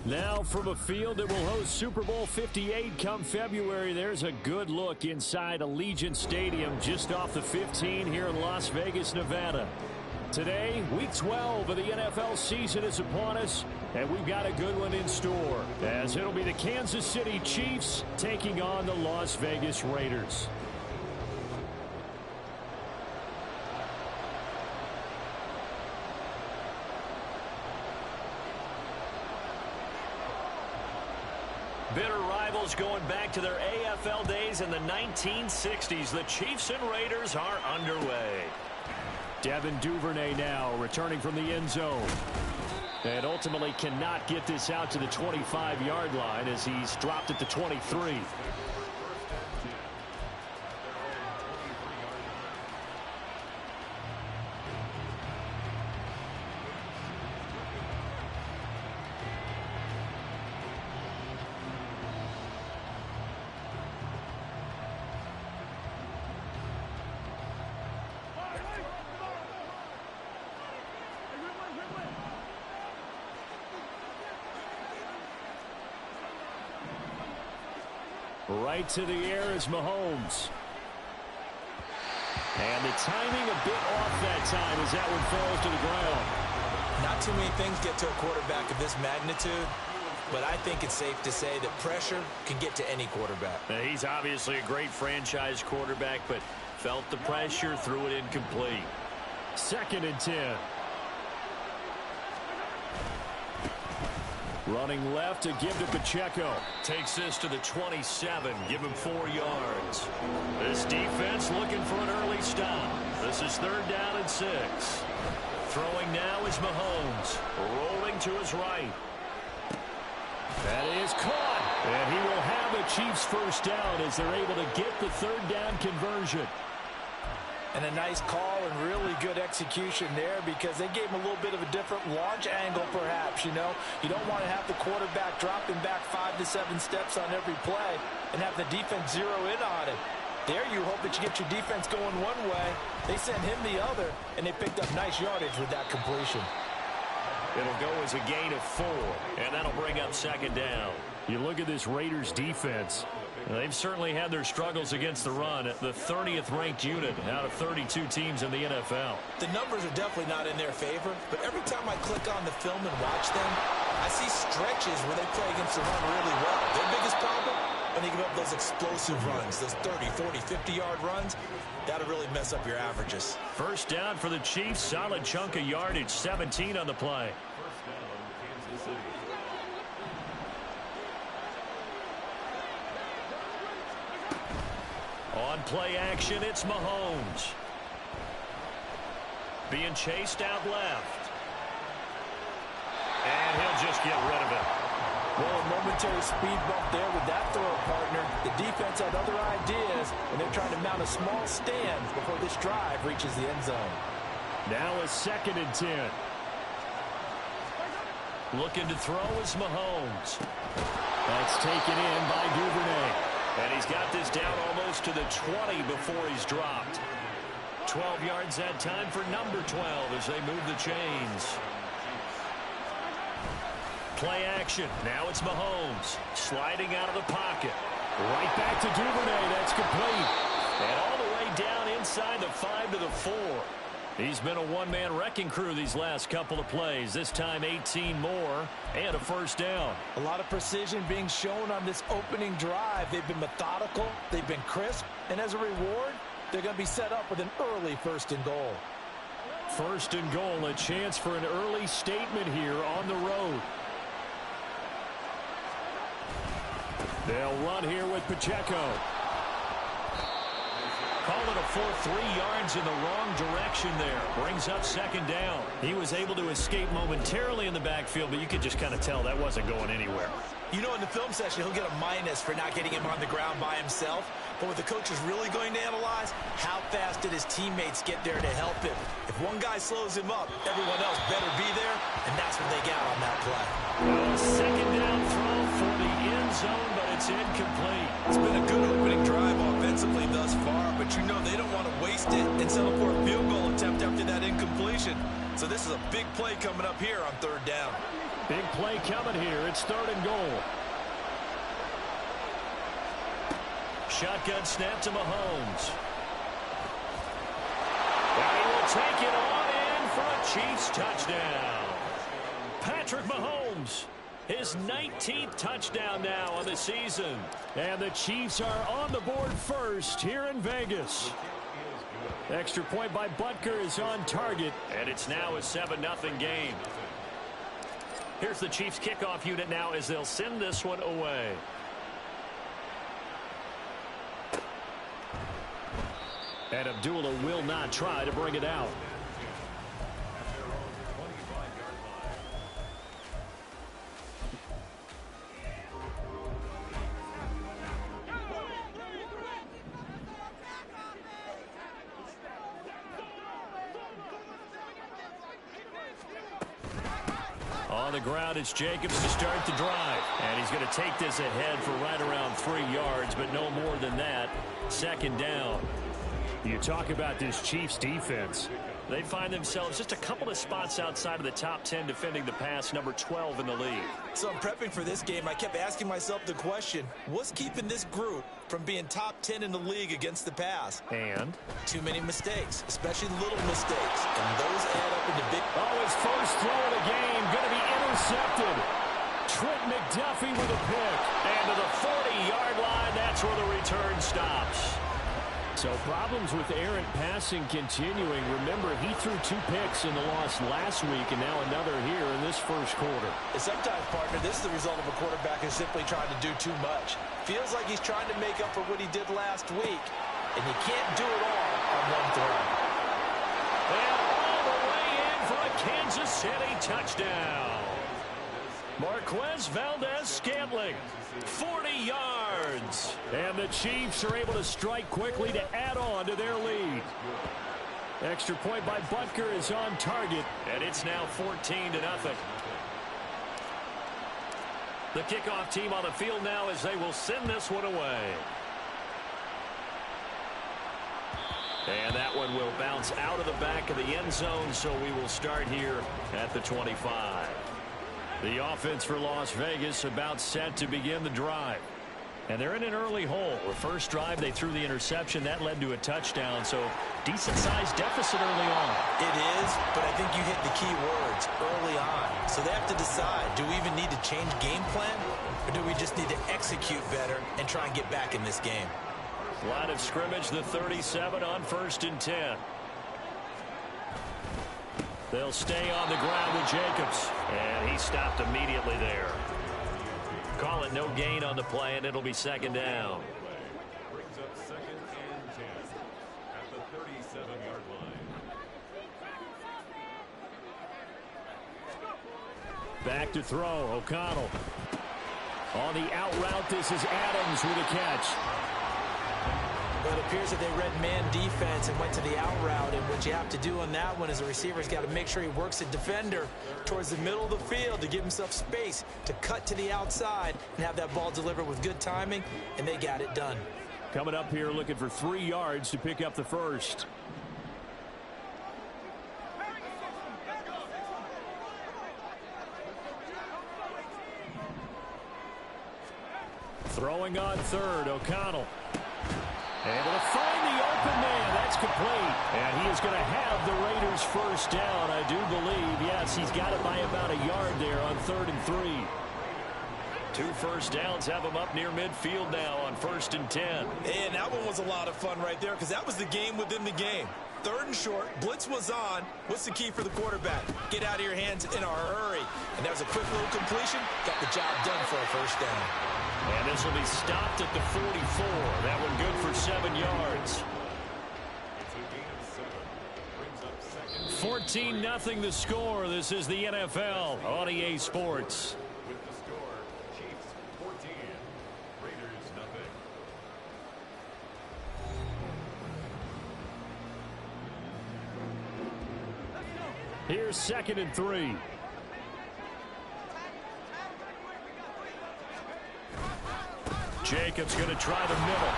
Now from a field that will host Super Bowl 58 come February, there's a good look inside Allegiant Stadium just off the 15 here in Las Vegas, Nevada. Today, Week 12 of the NFL season is upon us, and we've got a good one in store, as it'll be the Kansas City Chiefs taking on the Las Vegas Raiders. Bitter rivals going back to their AFL days in the 1960s. The Chiefs and Raiders are underway. Devin Duvernay now returning from the end zone. And ultimately cannot get this out to the 25-yard line as he's dropped at the 23. Right to the air is Mahomes. And the timing a bit off that time as that one falls to the ground. Not too many things get to a quarterback of this magnitude, but I think it's safe to say that pressure can get to any quarterback. Now, he's obviously a great franchise quarterback, but felt the pressure, threw it incomplete. 2nd and 10. Running left to give to Pacheco. Takes this to the 27. Give him 4 yards. This defense looking for an early stop. This is 3rd down and 6. Throwing now is Mahomes. Rolling to his right. That is caught. And he will have the Chiefs first down as they're able to get the 3rd down conversion. And a nice call and really good execution there because they gave him a little bit of a different launch angle perhaps, you know. You don't want to have the quarterback dropping back 5 to 7 steps on every play and have the defense zero in on it. There you hope that you get your defense going one way. They sent him the other, and they picked up nice yardage with that completion. It'll go as a gain of 4, and that'll bring up 2nd down. You look at this Raiders defense. They've certainly had their struggles against the run. The 30th ranked unit out of 32 teams in the NFL. The numbers are definitely not in their favor, but every time I click on the film and watch them, I see stretches where they play against the run really well. Their biggest problem, when they give up those explosive runs, those 30, 40, 50-yard runs, that'll really mess up your averages. First down for the Chiefs. Solid chunk of yardage, 17 on the play. On play action, it's Mahomes. Being chased out left. And he'll just get rid of it. Well, a momentary speed bump there with that throw, partner. The defense had other ideas, and they're trying to mount a small stand before this drive reaches the end zone. Now a 2nd and 10. Looking to throw is Mahomes. That's taken in by Duvernay. And he's got this down almost to the 20 before he's dropped. 12 yards that time for number 12 as they move the chains. Play action. Now it's Mahomes. Sliding out of the pocket. Right back to Duvernay. That's complete. And all the way down inside the 5 to the 4. He's been a one-man wrecking crew these last couple of plays. This time 18 more and a first down. A lot of precision being shown on this opening drive. They've been methodical. They've been crisp. And as a reward, they're going to be set up with an early 1st and goal. 1st and goal, a chance for an early statement here on the road. They'll run here with Pacheco. Call it a full 3 yards in the wrong direction there. Brings up 2nd down. He was able to escape momentarily in the backfield, but you could just kind of tell that wasn't going anywhere. You know, in the film session, he'll get a minus for not getting him on the ground by himself. But what the coach is really going to analyze, how fast did his teammates get there to help him? If one guy slows him up, everyone else better be there, and that's what they got on that play. A 2nd down throw for the end zone, but it's incomplete. It's been a good opening drive offensively thus far, but you know they don't want to waste it and settle for a field goal attempt after that incompletion. So this is a big play coming up here on 3rd down. Big play coming here. It's 3rd and goal. Shotgun snap to Mahomes. And he will take it on in for a Chiefs touchdown. Patrick Mahomes, his 19th touchdown now on the season. And the Chiefs are on the board first here in Vegas. Extra point by Butker is on target. And it's now a 7-0 game. Here's the Chiefs kickoff unit now as they'll send this one away. And Abdullah will not try to bring it out. On the ground, it's Jacobs to start the drive. And he's going to take this ahead for right around 3 yards, but no more than that. 2nd down. You talk about this Chiefs defense. They find themselves just a couple of spots outside of the top 10 defending the pass, number 12 in the league. So I'm prepping for this game. I kept asking myself the question, what's keeping this group from being top 10 in the league against the pass? And? Too many mistakes, especially little mistakes. And those add up into big... Oh, his first throw of the game going to be intercepted. Trent McDuffie with a pick. And to the 40-yard line, that's where the return stops. So problems with errant passing continuing. Remember, he threw 2 picks in the loss last week, and now another here in this first quarter. And sometimes, partner, this is the result of a quarterback who's simply trying to do too much. Feels like he's trying to make up for what he did last week, and you can't do it all on one throw. And all the way in for a Kansas City touchdown. Marquez Valdez-Scantling, 40 yards. And the Chiefs are able to strike quickly to add on to their lead. Extra point by Butker is on target. And it's now 14-0. The kickoff team on the field now as they will send this one away. And that one will bounce out of the back of the end zone, so we will start here at the 25. The offense for Las Vegas about set to begin the drive. And they're in an early hole. The first drive, they threw the interception. That led to a touchdown, so decent-sized deficit early on. It is, but I think you hit the key words, early on. So they have to decide, do we even need to change game plan, or do we just need to execute better and try and get back in this game? Line of scrimmage, the 37 on 1st and 10. They'll stay on the ground with Jacobs. And he stopped immediately there. Call it no gain on the play, and it'll be 2nd down. Brings up 2nd and 10 at the 37-yard line. Back to throw, O'Connell. On the out route, this is Adams with a catch. Well, it appears that they read man defense and went to the out route, and what you have to do on that one is the receiver's got to make sure he works the defender towards the middle of the field to give himself space to cut to the outside and have that ball delivered with good timing, and they got it done. Coming up here looking for 3 yards to pick up the first. Throwing on 3rd, O'Connell. Able to find the open man. That's complete. And he is going to have the Raiders first down, I do believe. Yes, he's got it by about a yard there on 3rd and 3. 2 first downs have him up near midfield now on 1st and 10. And that one was a lot of fun right there because that was the game within the game. 3rd and short, blitz was on. What's the key for the quarterback? Get out of your hands in a hurry. And that was a quick little completion. Got the job done for a first down. And this will be stopped at the 44. That one good for 7 yards. It's a gain of 7. Brings up 2nd. 14-0 the score. This is the NFL on EA Sports. With the score, Chiefs 14, Raiders nothing. Here's 2nd and 3. Jacobs going to try the middle.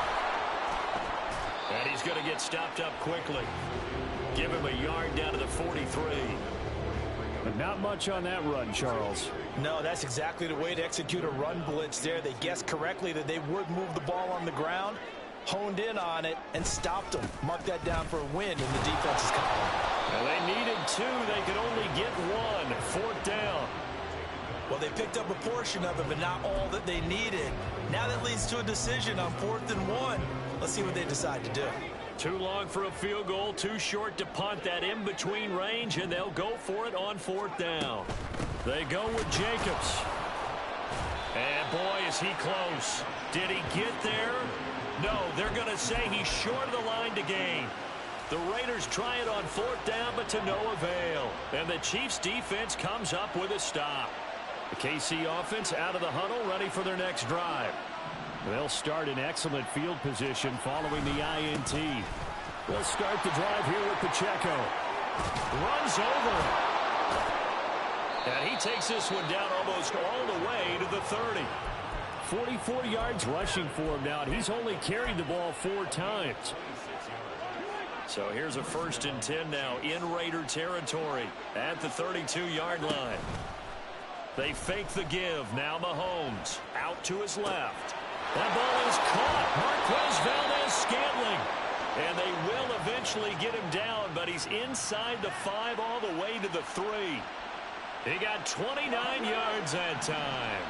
And he's going to get stopped up quickly. Give him a yard down to the 43. But not much on that run, Charles. No, that's exactly the way to execute a run blitz there. They guessed correctly that they would move the ball on the ground, honed in on it, and stopped them. Mark that down for a win in the defense's column. Well, they needed 2. They could only get 1. 4th down. Well, they picked up a portion of it, but not all that they needed. Now that leads to a decision on 4th and 1. Let's see what they decide to do. Too long for a field goal, too short to punt that in-between range, and they'll go for it on 4th down. They go with Jacobs. And boy, is he close. Did he get there? No, they're going to say he's short of the line to gain. The Raiders try it on 4th down, but to no avail. And the Chiefs defense comes up with a stop. The KC offense out of the huddle, ready for their next drive. They'll start in excellent field position following the INT. They'll start the drive here with Pacheco. Runs over. And he takes this one down almost all the way to the 30. 44 yards rushing for him now, and he's only carried the ball 4 times. So here's a 1st and 10 now in Raider territory at the 32-yard line. They fake the give. Now Mahomes out to his left. That ball is caught. Marquez Valdes-Scantling. And they will eventually get him down, but he's inside the 5 all the way to the 3. He got 29 yards that time.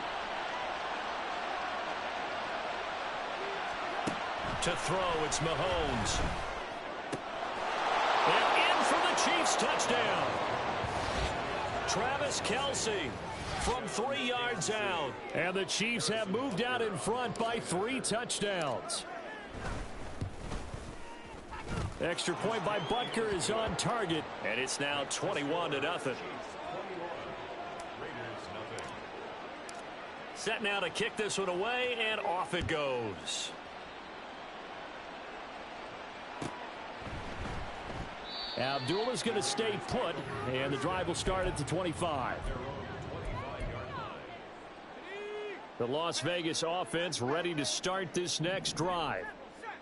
To throw, it's Mahomes. And in for the Chiefs touchdown. Travis Kelce from 3 yards out. And the Chiefs have moved out in front by 3 touchdowns. Extra point by Butker is on target. And it's now 21-0. Set now to kick this one away, and off it goes. Abdullah's going to stay put, and the drive will start at the 25. The Las Vegas offense ready to start this next drive.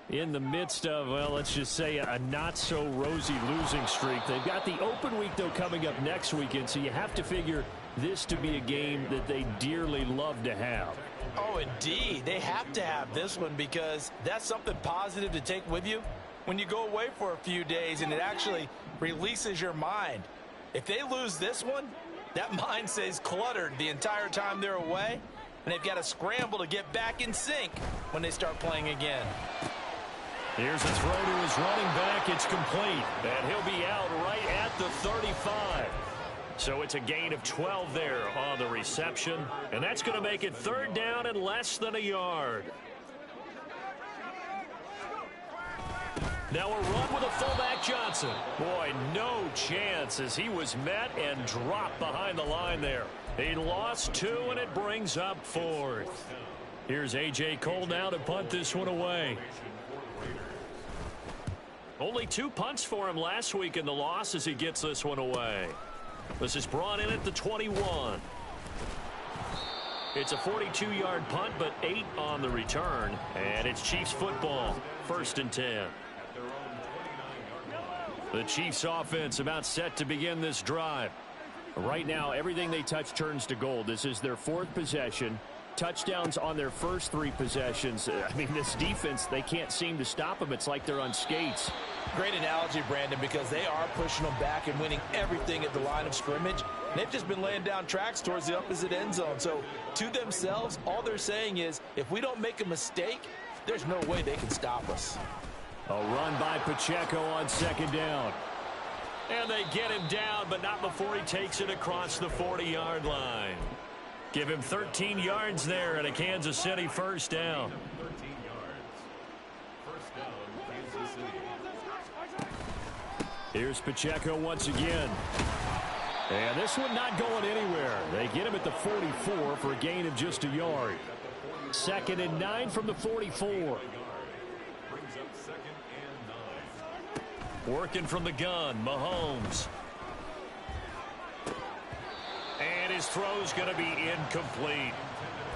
In the midst of, well, let's just say a not-so-rosy losing streak. They've got the open week, though, coming up next weekend, so you have to figure this to be a game that they dearly love to have. Oh, indeed. They have to have this one because that's something positive to take with you when you go away for a few days, and it actually releases your mind. If they lose this one, that mind stays cluttered the entire time they're away, and they've got to scramble to get back in sync when they start playing again. Here's a throw to his running back. It's complete, and he'll be out right at the 35. So it's a gain of 12 there on the reception, and that's going to make it 3rd down and less than a yard. Now a run with a fullback Johnson. Boy, no chance as he was met and dropped behind the line there. He lost 2, and it brings up 4th. Here's A.J. Cole now to punt this one away. Only 2 punts for him last week in the loss as he gets this one away. This is brought in at the 21. It's a 42-yard punt, but 8 on the return. And it's Chiefs football, 1st and 10. The Chiefs offense about set to begin this drive. Right now, everything they touch turns to gold. This is their 4th possession. Touchdowns on their first 3 possessions. I mean, this defense, they can't seem to stop them. It's like they're on skates. Great analogy, Brandon, because they are pushing them back and winning everything at the line of scrimmage. They've just been laying down tracks towards the opposite end zone. So to themselves, all they're saying is, if we don't make a mistake, there's no way they can stop us. A run by Pacheco on 2nd down. And they get him down, but not before he takes it across the 40-yard line. Give him 13 yards there and a Kansas City 1st down. 13 yards. 1st down, Kansas City. Here's Pacheco once again. And this one not going anywhere. They get him at the 44 for a gain of just a yard. 2nd and 9 from the 44. Brings up 2nd and 9. Working from the gun, Mahomes. And his throw's going to be incomplete.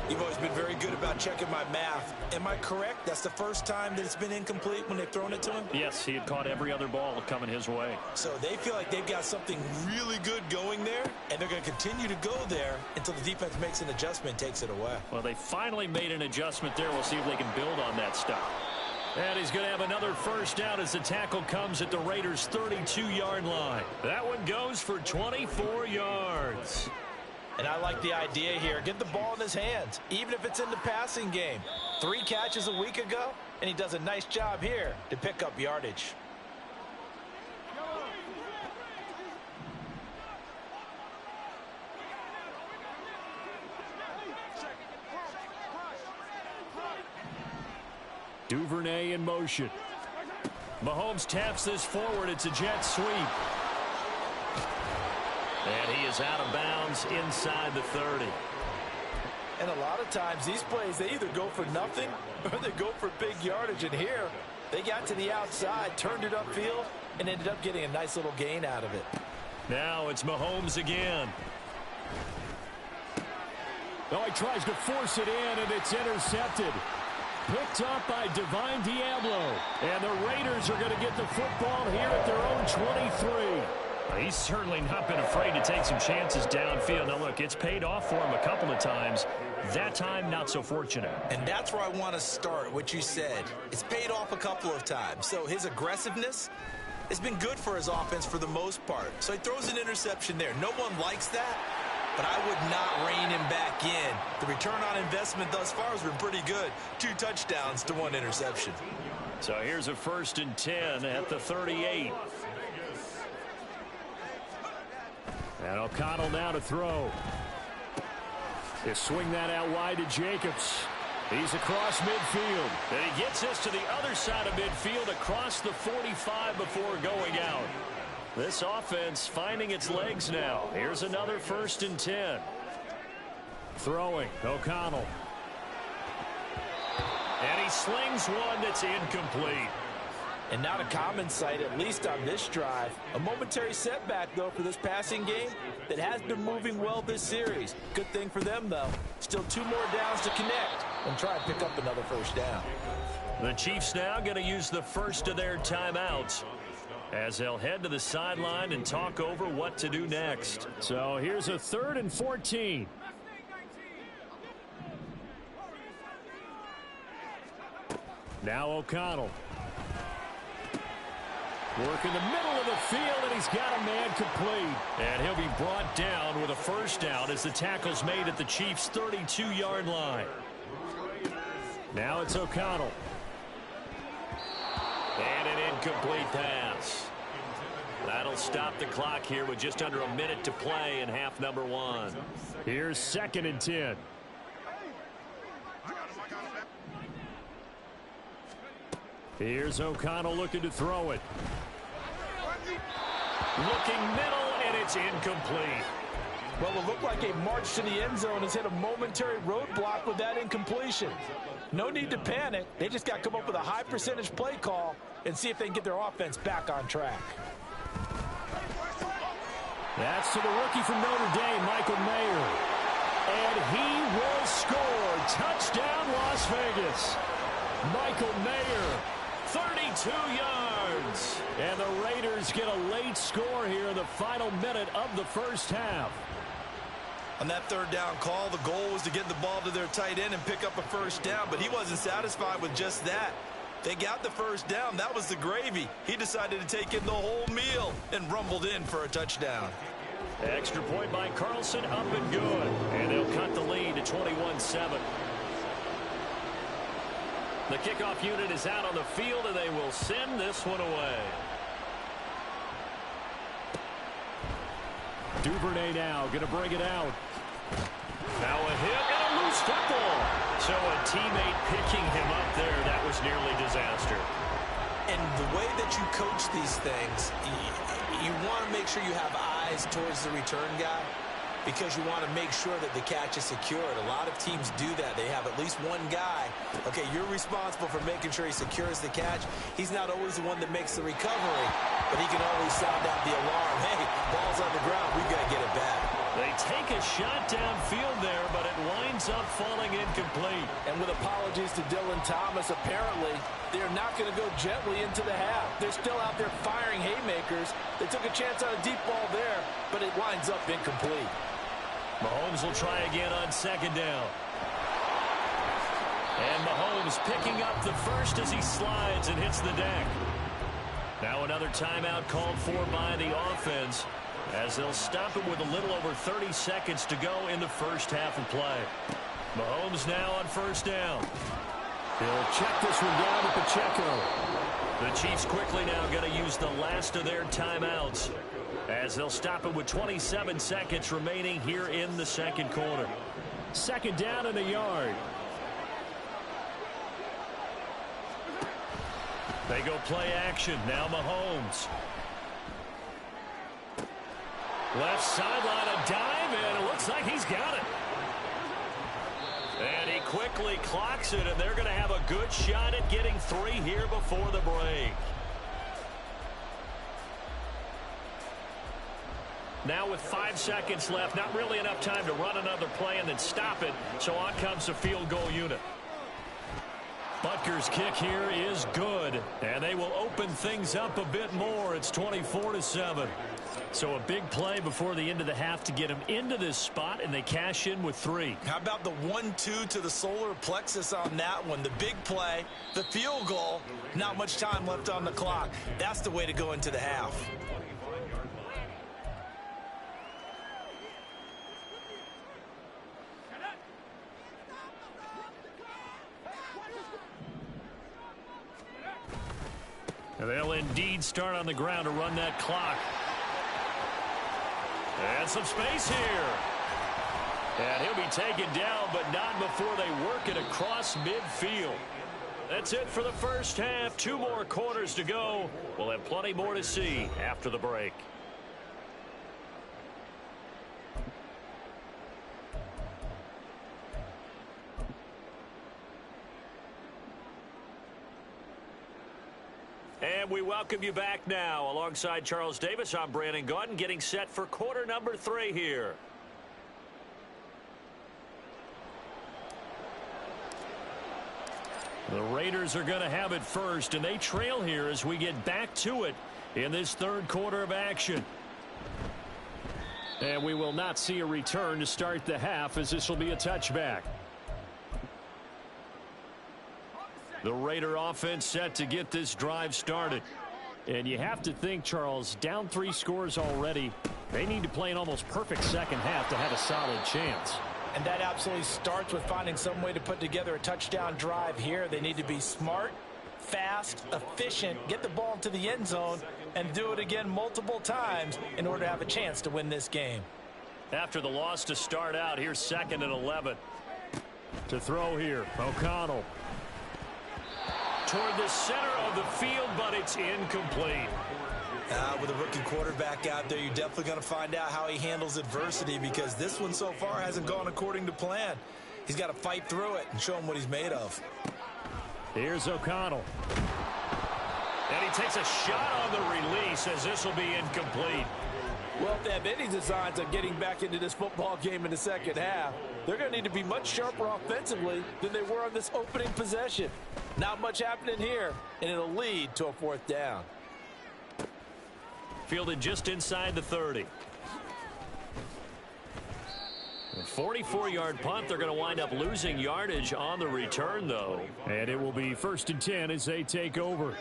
You've always been very good about checking my math. Am I correct? That's the first time that it's been incomplete when they've thrown it to him? Yes, he had caught every other ball coming his way. So they feel like they've got something really good going there, and they're going to continue to go there until the defense makes an adjustment and takes it away. Well, they finally made an adjustment there. We'll see if they can build on that stop. And he's going to have another first down as the tackle comes at the Raiders' 32-yard line. That one goes for 24 yards. And I like the idea here. Get the ball in his hands, even if it's in the passing game. 3 catches a week ago, and he does a nice job here to pick up yardage. Duvernay in motion. Mahomes taps this forward. It's a jet sweep. And he is out of bounds inside the 30. And a lot of times these plays, they either go for nothing or they go for big yardage. And here, they got to the outside, turned it upfield, and ended up getting a nice little gain out of it. Now it's Mahomes again. Oh, he tries to force it in, and it's intercepted. Picked up by Divine Diablo. And the Raiders are going to get the football here at their own 23. He's certainly not been afraid to take some chances downfield. Now, look, it's paid off for him a couple of times. That time, not so fortunate. And that's where I want to start, what you said. It's paid off a couple of times. So his aggressiveness has been good for his offense for the most part. So he throws an interception there. No one likes that, but I would not rein him back in. The return on investment thus far has been pretty good. 2 touchdowns to 1 interception. So here's a 1st and 10 at the 38. And O'Connell now to throw. They swing that out wide to Jacobs. He's across midfield. And he gets this to the other side of midfield across the 45 before going out. This offense finding its legs now. Here's another 1st and 10. Throwing, O'Connell. And he slings one that's incomplete. And not a common sight, at least on this drive. A momentary setback, though, for this passing game that has been moving well this series. Good thing for them, though. Still 2 more downs to connect and try and pick up another first down. The Chiefs now going to use the first of their timeouts as they'll head to the sideline and talk over what to do next. So here's a 3rd and 14. Now O'Connell. Work in the middle of the field, and he's got a man complete. And he'll be brought down with a first down as the tackle's made at the Chiefs' 32-yard line. Now it's O'Connell. And an incomplete pass. That'll stop the clock here with just under a minute to play in half number 1. Here's 2nd and 10. Here's O'Connell looking to throw it. Looking middle, and it's incomplete. Well, it looked like a march to the end zone has hit a momentary roadblock with that incompletion. No need to panic. They just got to come up with a high percentage play call and see if they can get their offense back on track. That's to the rookie from Notre Dame, Michael Mayer. And he will score. Touchdown, Las Vegas. Michael Mayer. 32 yards. And the Raiders get a late score here in the final minute of the first half. On that 3rd down call, the goal was to get the ball to their tight end and pick up a first down, but he wasn't satisfied with just that. They got the first down. That was the gravy. He decided to take in the whole meal and rumbled in for a touchdown. Extra point by Carlson, up and good. And they'll cut the lead to 21-7. The kickoff unit is out on the field, and they will send this one away. Duvernay now going to bring it out. Now a hit and a loose football. So a teammate picking him up there, that was nearly disaster. And the way that you coach these things, you want to make sure you have eyes towards the return guy, because you want to make sure that the catch is secured. A lot of teams do that. They have at least one guy. Okay, you're responsible for making sure he secures the catch. He's not always the one that makes the recovery, but he can always sound out the alarm. Hey, ball's on the ground. We've got to get it back. They take a shot downfield there, but it winds up falling incomplete. And with apologies to Dylan Thomas, apparently they're not going to go gently into the half. They're still out there firing haymakers. They took a chance on a deep ball there, but it winds up incomplete. Mahomes will try again on second down. And Mahomes picking up the first as he slides and hits the deck. Now another timeout called for by the offense, as they'll stop him with a little over 30 seconds to go in the first half of play. Mahomes now on first down. He'll check this one down to Pacheco. The Chiefs quickly now going to use the last of their timeouts, as they'll stop him with 27 seconds remaining here in the second quarter. Second down and a yard. They go play action. Now Mahomes. Left sideline, a dive, and it looks like he's got it. And he quickly clocks it, and they're going to have a good shot at getting 3 here before the break. Now with 5 seconds left, not really enough time to run another play and then stop it, so on comes the field goal unit. Butker's kick here is good, and they will open things up a bit more. It's 24-7. So a big play before the end of the half to get them into this spot, and they cash in with 3. How about the 1-2 to the solar plexus on that one? The big play, the field goal, not much time left on the clock. That's the way to go into the half. And they'll indeed start on the ground to run that clock. And some space here. And he'll be taken down, but not before they work it across midfield. That's it for the first half. 2 more quarters to go. We'll have plenty more to see after the break. And we welcome you back now. Alongside Charles Davis, I'm Brandon Gaudin, getting set for quarter number 3 here. The Raiders are going to have it first, and they trail here as we get back to it in this third quarter of action. And we will not see a return to start the half, as this will be a touchback. The Raider offense set to get this drive started. And you have to think, Charles, down 3 scores already. They need to play an almost perfect second half to have a solid chance. And that absolutely starts with finding some way to put together a touchdown drive here. They need to be smart, fast, efficient, get the ball into the end zone, and do it again multiple times in order to have a chance to win this game. After the loss to start out, here's 2nd and 11. To throw here, O'Connell. Toward the center of the field, but it's incomplete. With a rookie quarterback out there, you're definitely going to find out how he handles adversity, because this one so far hasn't gone according to plan. He's got to fight through it and show him what he's made of. Here's O'Connell. And he takes a shot on the release, as this will be incomplete. Well, if they have any designs on getting back into this football game in the second half, they're going to need to be much sharper offensively than they were on this opening possession. Not much happening here, and it'll lead to a 4th down. Fielded just inside the 30. A 44-yard punt. They're going to wind up losing yardage on the return, though. And it will be 1st and 10 as they take over.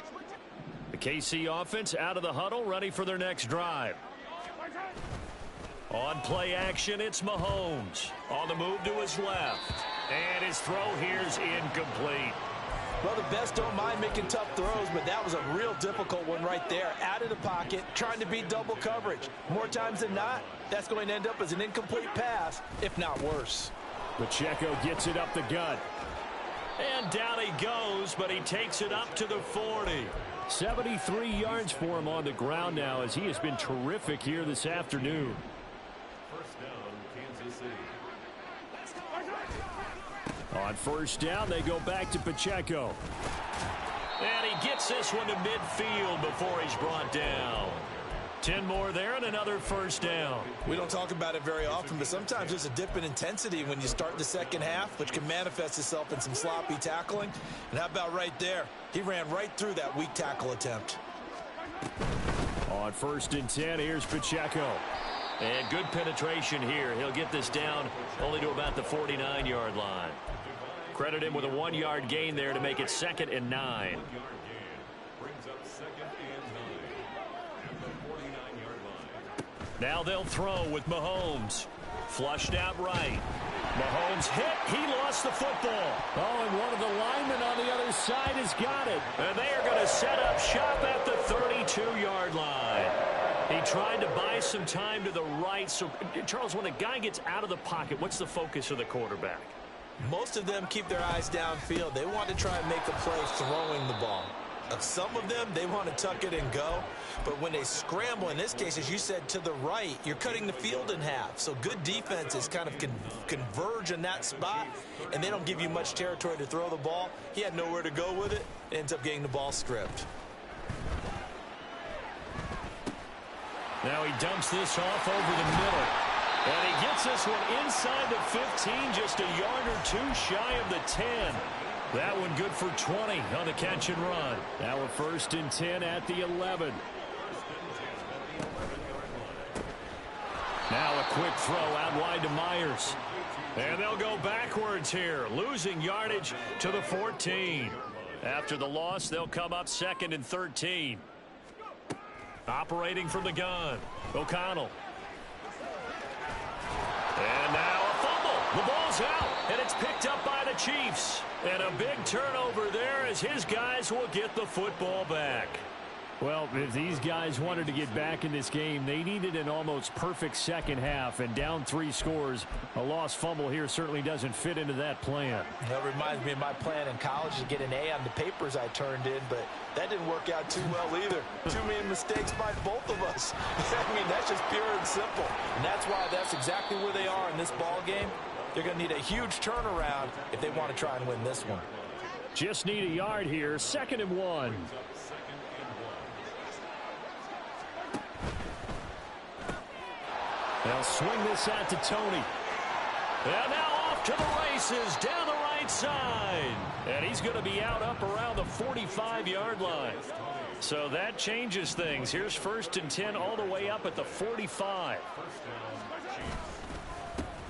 The KC offense out of the huddle, ready for their next drive. On play action, it's Mahomes. On the move to his left. And his throw here's incomplete. Well, the best don't mind making tough throws, but that was a real difficult one right there. Out of the pocket, trying to beat double coverage. More times than not, that's going to end up as an incomplete pass, if not worse. Pacheco gets it up the gut. And down he goes, but he takes it up to the 40. 73 yards for him on the ground now, as he has been terrific here this afternoon. First down, Kansas City. On first down, they go back to Pacheco. And he gets this one to midfield before he's brought down. 10 more there and another first down. We don't talk about it very often, but sometimes there's a dip in intensity when you start the second half, which can manifest itself in some sloppy tackling. And how about right there? He ran right through that weak tackle attempt. On 1st and 10, here's Pacheco. And good penetration here. He'll get this down only to about the 49-yard line. Credit him with a 1-yard gain there to make it 2nd and 9. Now they'll throw with Mahomes. Flushed out right. Mahomes hit. He lost the football. Oh, and one of the linemen on the other side has got it. And they are going to set up shop at the 32-yard line. He tried to buy some time to the right. So, Charles, when a guy gets out of the pocket, what's the focus of the quarterback? Most of them keep their eyes downfield. They want to try and make a play throwing the ball. Some of them, they want to tuck it and go. But when they scramble, in this case, as you said, to the right, you're cutting the field in half. So good defenses kind of converge in that spot, and they don't give you much territory to throw the ball. He had nowhere to go with it. Ends up getting the ball stripped. Now he dumps this off over the middle. And he gets this one inside the 15, just a yard or two shy of the 10. That one good for 20 on the catch and run. Now a 1st and 10 at the 11. Now a quick throw out wide to Myers. And they'll go backwards here, losing yardage to the 14. After the loss, they'll come up 2nd and 13. Operating from the gun, O'Connell. And now a fumble. The ball's out, and it's picked up by the Chiefs. And a big turnover there as his guys will get the football back. Well, if these guys wanted to get back in this game, they needed an almost perfect second half, and down 3 scores. A lost fumble here certainly doesn't fit into that plan. That reminds me of my plan in college to get an A on the papers I turned in, but that didn't work out too well either. Too many mistakes by both of us. I mean, that's just pure and simple. And that's why that's exactly where they are in this ball game. They're going to need a huge turnaround if they want to try and win this one. Just need a yard here. 2nd and 1. They'll swing this out to Tony. And now off to the races down the right side. And he's going to be out up around the 45-yard line. So that changes things. Here's 1st and 10 all the way up at the 45.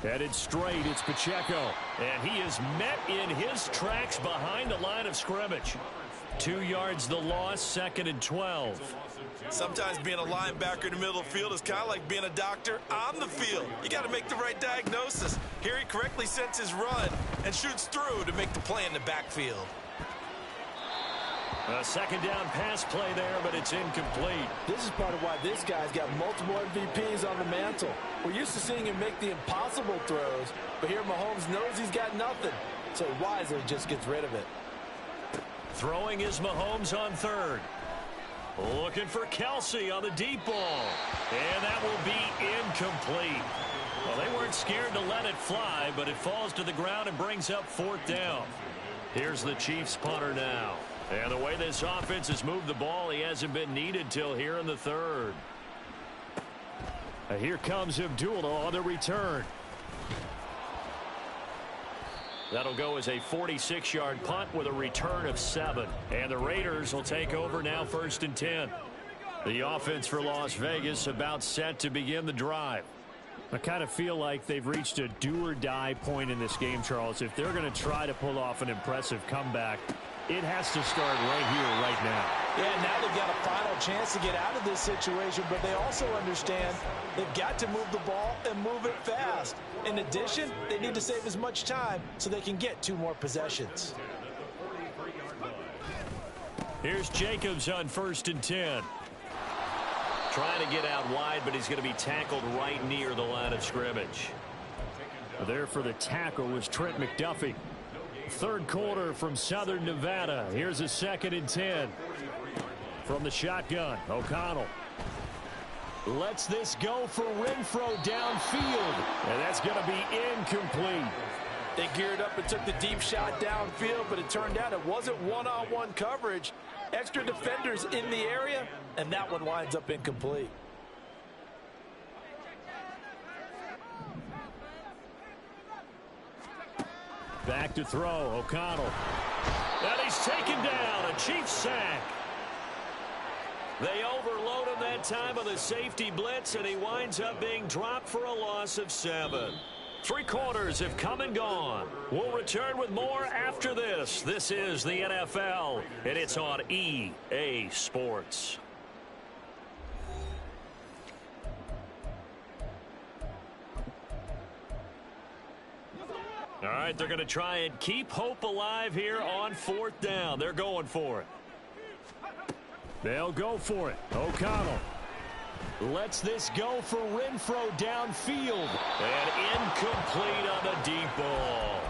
Headed straight, it's Pacheco. And he is met in his tracks behind the line of scrimmage. 2 yards the loss, 2nd and 12. Sometimes being a linebacker in the middle of the field is kind of like being a doctor on the field. You got to make the right diagnosis. Here he correctly sets his run and shoots through to make the play in the backfield. A 2nd down pass play there, but it's incomplete. This is part of why this guy's got multiple MVPs on the mantle. We're used to seeing him make the impossible throws, but here Mahomes knows he's got nothing, so he wisely just gets rid of it. Throwing is Mahomes on 3rd. Looking for Kelsey on the deep ball. And that will be incomplete. Well, they weren't scared to let it fly, but it falls to the ground and brings up 4th down. Here's the Chiefs punter now. And the way this offense has moved the ball, he hasn't been needed till here in the 3rd. Here comes Abdullah on the return. That'll go as a 46-yard punt with a return of 7. And the Raiders will take over now 1st and 10. The offense for Las Vegas about set to begin the drive. I kind of feel like they've reached a do-or-die point in this game, Charles. If they're going to try to pull off an impressive comeback, it has to start right here, right now. Yeah, now they've got a final chance to get out of this situation, but they also understand they've got to move the ball and move it fast. In addition, they need to save as much time so they can get 2 more possessions. Here's Jacobs on 1st and 10. Trying to get out wide, but he's going to be tackled right near the line of scrimmage. There for the tackle was Trent McDuffie. 3rd quarter from Southern Nevada. Here's a 2nd and 10. From the shotgun, O'Connell lets this go for Renfro downfield. And that's going to be incomplete. They geared up and took the deep shot downfield, but it turned out it wasn't one-on-one coverage. Extra defenders in the area, and that one winds up incomplete. Back to throw, O'Connell. And he's taken down, a Chiefs sack. They overload him that time on the safety blitz, and he winds up being dropped for a loss of 7. 3 quarters have come and gone. We'll return with more after this. This is the NFL, and it's on EA Sports. All right, they're going to try and keep hope alive here on 4th down. They're going for it. They'll go for it. O'Connell lets this go for Renfro downfield. And incomplete on the deep ball.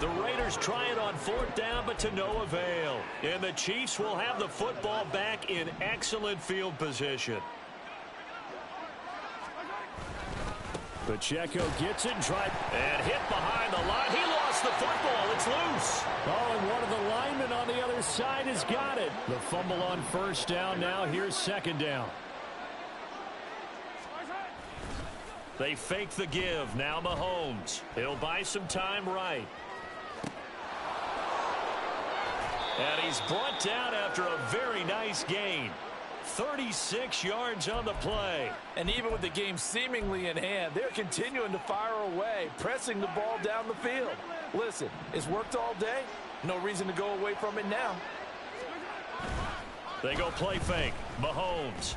The Raiders try it on 4th down, but to no avail. And the Chiefs will have the football back in excellent field position. Pacheco gets it and hit behind the line. He lost the football. It's loose. Oh, and one of the linemen on the other side has got it. The fumble on 1st down. Now here's 2nd down. They fake the give. Now Mahomes. He'll buy some time right. And he's brought down after a very nice gain. 36 yards on the play. And even with the game seemingly in hand, they're continuing to fire away, pressing the ball down the field. Listen, it's worked all day. No reason to go away from it now. They go play fake. Mahomes.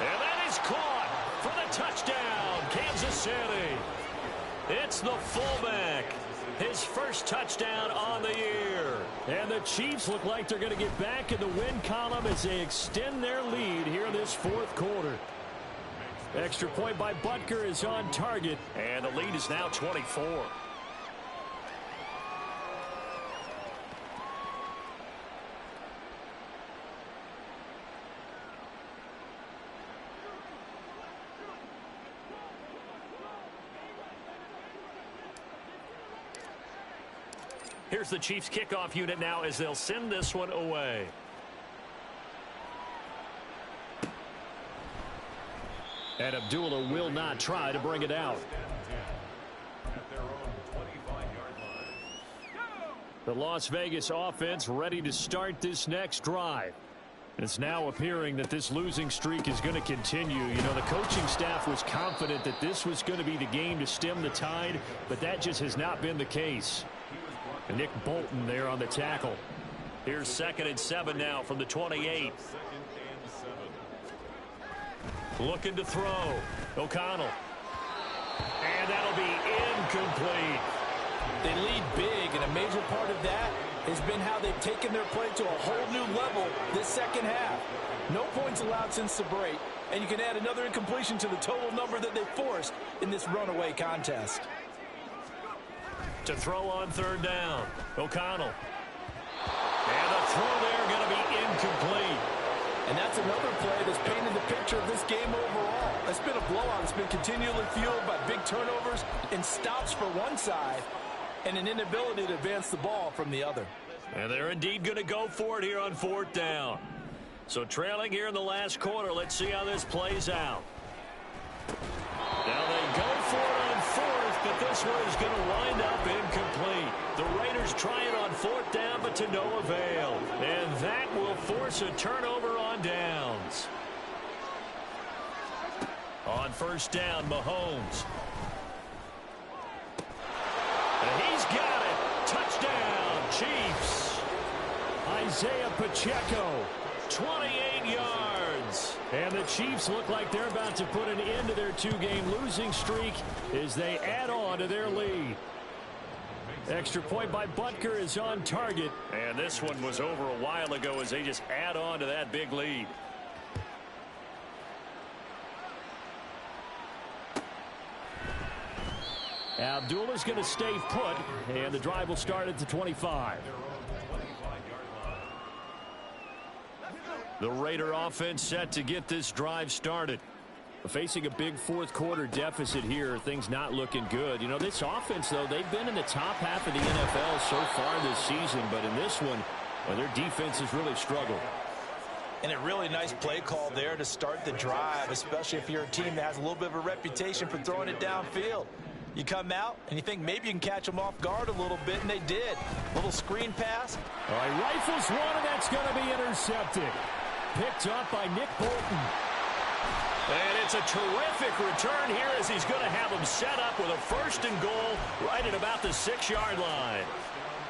And that is caught for the touchdown, Kansas City. It's the fullback. His first touchdown on the year. And the Chiefs look like they're going to get back in the win column as they extend their lead here in this 4th quarter. Extra point by Butker is on target. And the lead is now 24. Here's the Chiefs kickoff unit now as they'll send this one away. And Abdullah will not try to bring it out. The Las Vegas offense ready to start this next drive. It's now appearing that this losing streak is going to continue. You know, the coaching staff was confident that this was going to be the game to stem the tide, but that just has not been the case. Nick Bolton there on the tackle. Here's 2nd and 7 now from the 28. Looking to throw. O'Connell. And that'll be incomplete. They lead big, and a major part of that has been how they've taken their play to a whole new level this 2nd half. No points allowed since the break, and you can add another incompletion to the total number that they forced in this runaway contest. To throw on 3rd down. O'Connell. And the throw there going to be incomplete. And that's another play that's painted the picture of this game overall. It's been a blowout. It's been continually fueled by big turnovers and stops for one side and an inability to advance the ball from the other. And they're indeed going to go for it here on 4th down. So trailing here in the last quarter. Let's see how this plays out. Now they go for it on 4th, but this one is going to wind up incomplete. The Raiders try it on 4th down, but to no avail. And that will force a turnover on downs. On 1st down, Mahomes. And he's got it. Touchdown, Chiefs. Isaiah Pacheco. 28 yards. And the Chiefs look like they're about to put an end to their 2-game losing streak as they add on to their lead. Extra point by Butker is on target. And this one was over a while ago as they just add on to that big lead. Abdullah's going to stay put, and the drive will start at the 25. The Raider offense set to get this drive started. Facing a big 4th quarter deficit here, things not looking good. You know, this offense, though, they've been in the top half of the NFL so far this season, but in this one, well, their defense has really struggled. And a really nice play call there to start the drive, especially if you're a team that has a little bit of a reputation for throwing it downfield. You come out and you think maybe you can catch them off guard a little bit, and they did. Little screen pass. All right, rifles one, and that's going to be intercepted. Picked up by Nick Bolton. And it's a terrific return here as he's going to have them set up with a 1st and goal right at about the 6-yard line.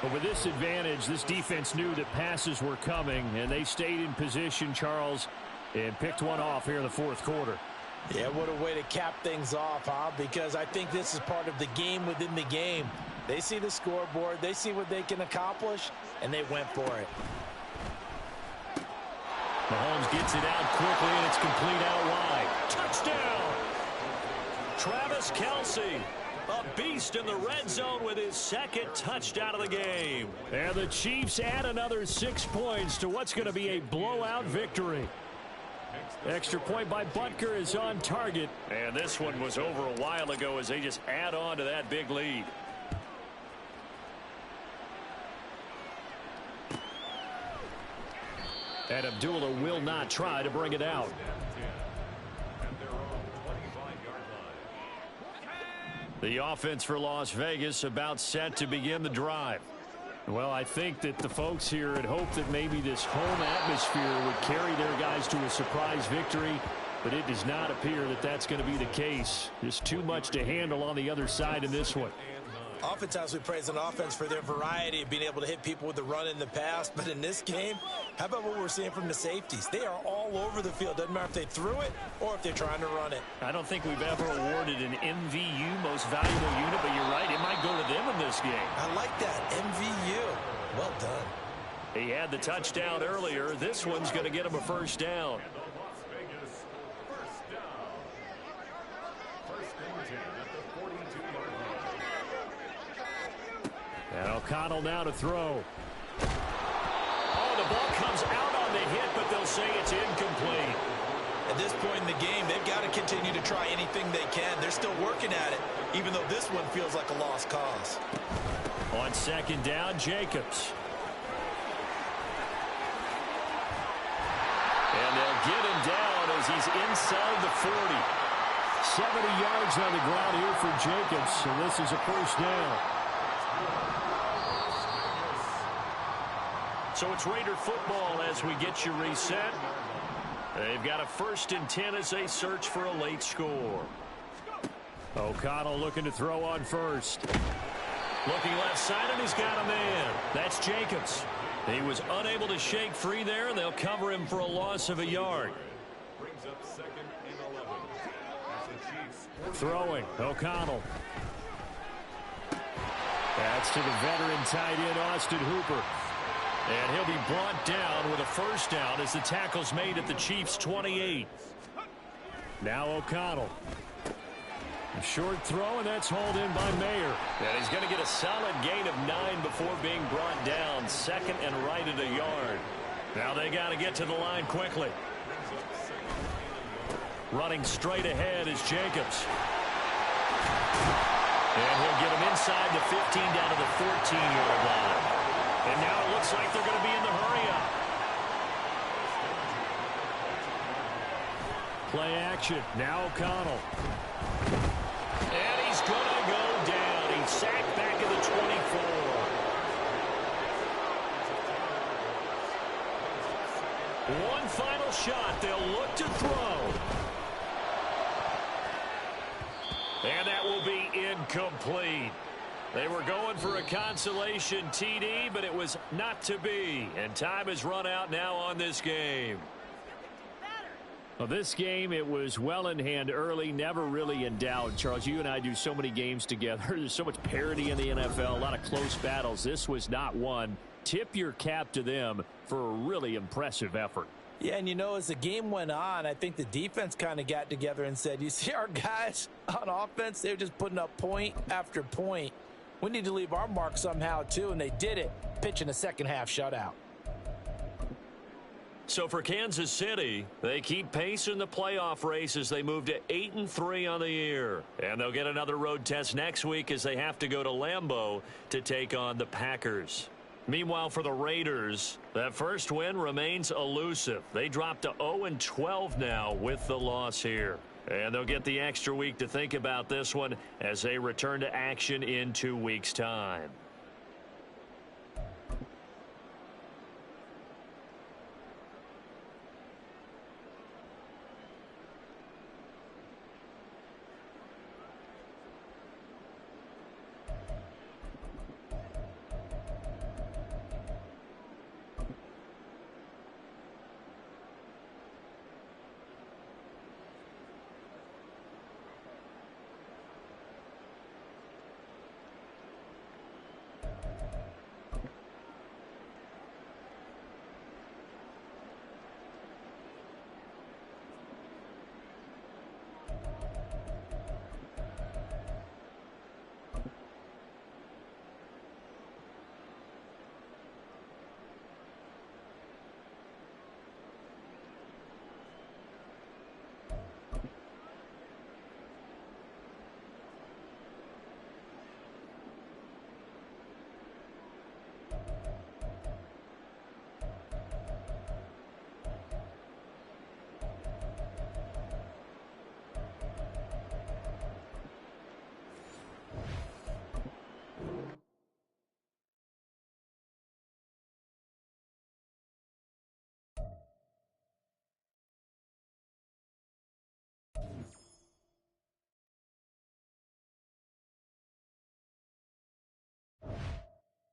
But with this advantage, this defense knew that passes were coming, and they stayed in position, Charles, and picked one off here in the 4th quarter. Yeah, what a way to cap things off, huh? Because I think this is part of the game within the game. They see the scoreboard, they see what they can accomplish, and they went for it. Mahomes gets it out quickly, and it's complete out wide. Touchdown! Travis Kelce, a beast in the red zone with his 2nd touchdown of the game. And the Chiefs add another 6 points to what's going to be a blowout victory. Extra point by Butker is on target. And this one was over a while ago as they just add on to that big lead. And Abdullah will not try to bring it out. The offense for Las Vegas about set to begin the drive. Well, I think that the folks here had hoped that maybe this home atmosphere would carry their guys to a surprise victory, but it does not appear that that's going to be the case. There's too much to handle on the other side in this one. Oftentimes we praise an offense for their variety of being able to hit people with the run in the past, but in this game, how about what we're seeing from the safeties? They are all over the field. Doesn't matter if they threw it or if they're trying to run it. I don't think we've ever awarded an MVU, most valuable unit, but you're right, it might go to them in this game. I like that, MVU. Well done. He had the touchdown earlier. This one's going to get him a 1st down. And O'Connell now to throw. Oh, the ball comes out on the hit, but they'll say it's incomplete. At this point in the game, they've got to continue to try anything they can. They're still working at it, even though this one feels like a lost cause. On 2nd down, Jacobs. And they'll get him down as he's inside the 40. 70 yards on the ground here for Jacobs, and this is a 1st down. So it's Raider football as we get you reset. They've got a 1st and 10 as they search for a late score. O'Connell looking to throw on 1st. Looking left side, and he's got a man. That's Jacobs. He was unable to shake free there, and they'll cover him for a loss of a yard. Brings up 2nd and 11. That's the Chiefs. Throwing, O'Connell. That's to the veteran tight end, Austin Hooper. And he'll be brought down with a 1st down as the tackle's made at the Chiefs' 28. Now O'Connell. A short throw, and that's hauled in by Mayer. And he's going to get a solid gain of 9 before being brought down. 2nd and right at a yard. Now they got to get to the line quickly. Running straight ahead is Jacobs. And he'll get him inside the 15 down to the 14-yard line. And now it looks like they're going to be in the hurry-up. Play action. Now O'Connell. And he's going to go down. He's sacked back at the 24. One final shot. They'll look to throw. And that will be incomplete. They were going for a consolation TD, but it was not to be. And time has run out now on this game. Well, this game, it was well in hand early, never really in doubt. Charles, you and I do so many games together. There's so much parity in the NFL, a lot of close battles. This was not one. Tip your cap to them for a really impressive effort. Yeah, and you know, as the game went on, I think the defense kind of got together and said, you see our guys on offense, they're just putting up point after point. We need to leave our mark somehow, too, and they did it, pitching a second-half shutout. So for Kansas City, they keep pace in the playoff race as they move to 8-3 on the year. And they'll get another road test next week as they have to go to Lambeau to take on the Packers. Meanwhile, for the Raiders, that first win remains elusive. They dropped to 0-12 now with the loss here. And they'll get the extra week to think about this one as they return to action in 2 weeks' time.